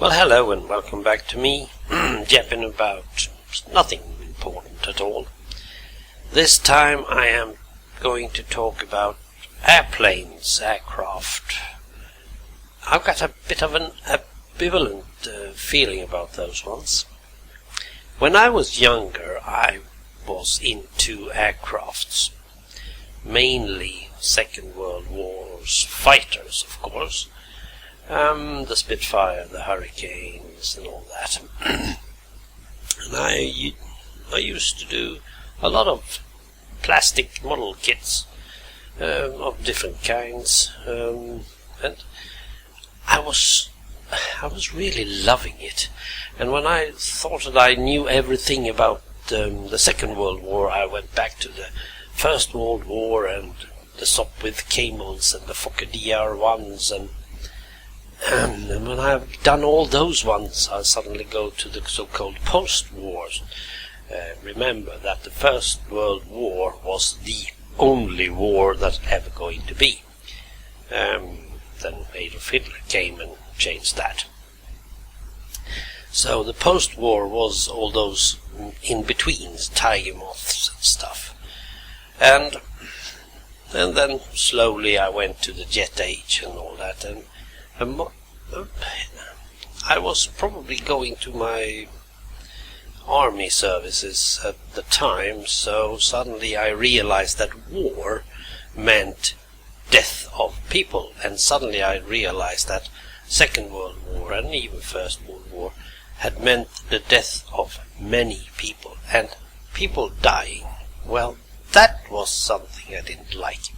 Well, hello and welcome back to me, yapping about nothing important at all. This time I am going to talk about airplanes, aircraft. I've got a bit of an ambivalent feeling about those ones. When I was younger, I was into aircrafts, mainly Second World War's fighters, of course. The Spitfire, the Hurricanes and all that. And I used to do a lot of plastic model kits of different kinds, and I was really loving it. And when I thought that I knew everything about the Second World War, I went back to the First World War and the Sopwith Camels and the Fokker DR1s and when I've done all those ones, I suddenly go to the so-called post-wars. Remember that the First World War was the only war that's ever going to be. Then Adolf Hitler came and changed that. So the post-war was all those in-betweens, tiger moths and stuff. And then slowly I went to the jet age and all that, and I was probably going to my army services at the time, so suddenly I realized that war meant death of people, and suddenly I realized that Second World War and even First World War had meant the death of many people, and people dying. Well, that was something I didn't like.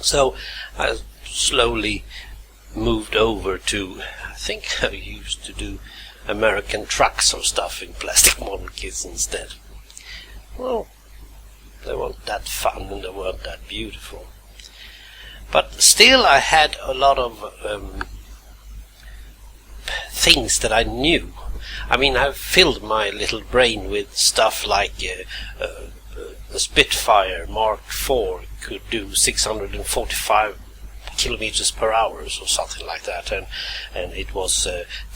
So I slowly moved over to, I think I used to do American trucks or stuff in plastic model kits instead. Well, they weren't that fun and they weren't that beautiful. But still I had a lot of things that I knew. I mean, I filled my little brain with stuff like the Spitfire Mark IV could do 645 kilometers per hour or something like that, and it was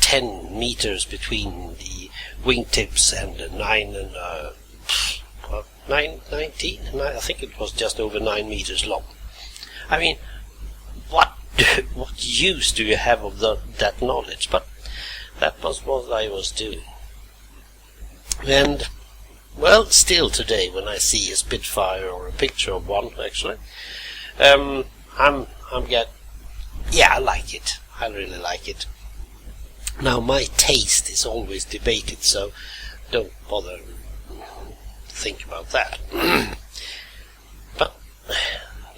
10 meters between the wingtips and 19, I think it was just over 9 meters long. I mean, what use do you have of that knowledge? But that was what I was doing. And well, still today when I see a Spitfire or a picture of one, actually, I like it. I really like it. Now, my taste is always debated, so don't bother think about that. But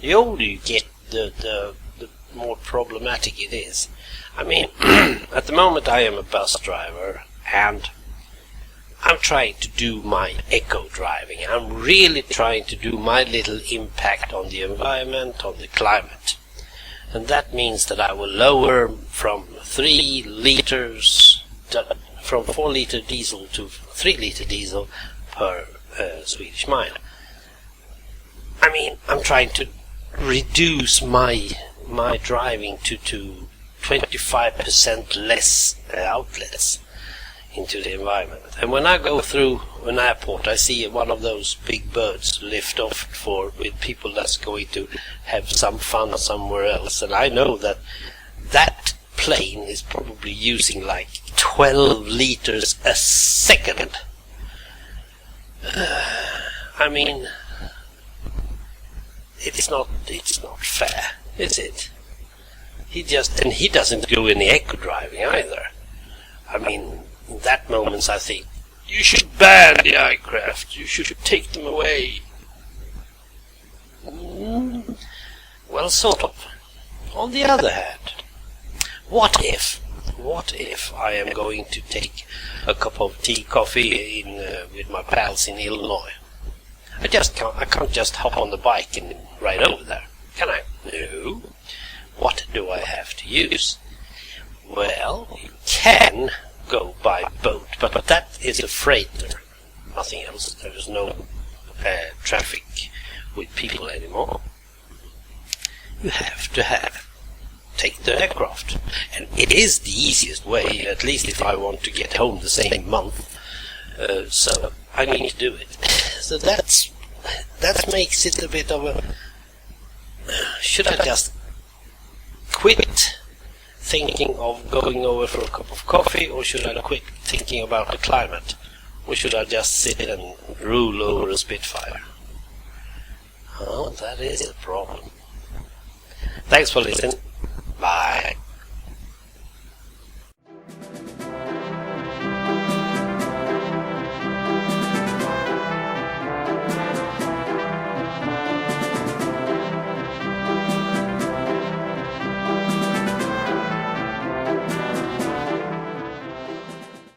the older you get, the more problematic it is. I mean, at the moment I am a bus driver, and I'm trying to do my eco-driving. I'm really trying to do my little impact on the environment, on the climate. And that means that I will lower from 3 liters, from 4 liter diesel to 3 liter diesel per Swedish mile. I mean, I'm trying to reduce my driving to 25% less outlets into the environment. And when I go through an airport, I see one of those big birds lift off with people that's going to have some fun somewhere else, and I know that plane is probably using like 12 liters a second. I mean, it's not fair, is it? He doesn't do any eco driving either. I mean, in that moment I think, you should ban the aircraft, you should take them away. Well, sort of. On the other hand, what if I am going to take a cup of coffee with my pals in Illinois? I can't just hop on the bike and ride over there, can I? No. What do I have to use? Well, you can go by boat, but that is a freighter, nothing else. There is no traffic with people anymore. You have to have take the aircraft. And it is the easiest way, at least if I want to get home the same month. So I need to do it. So that makes it a bit of a... Should I just quit thinking of going over for a cup of coffee, or should I quit thinking about the climate? Or should I just sit and rule over a Spitfire? Oh, that is a problem. Thanks for listening. Bye.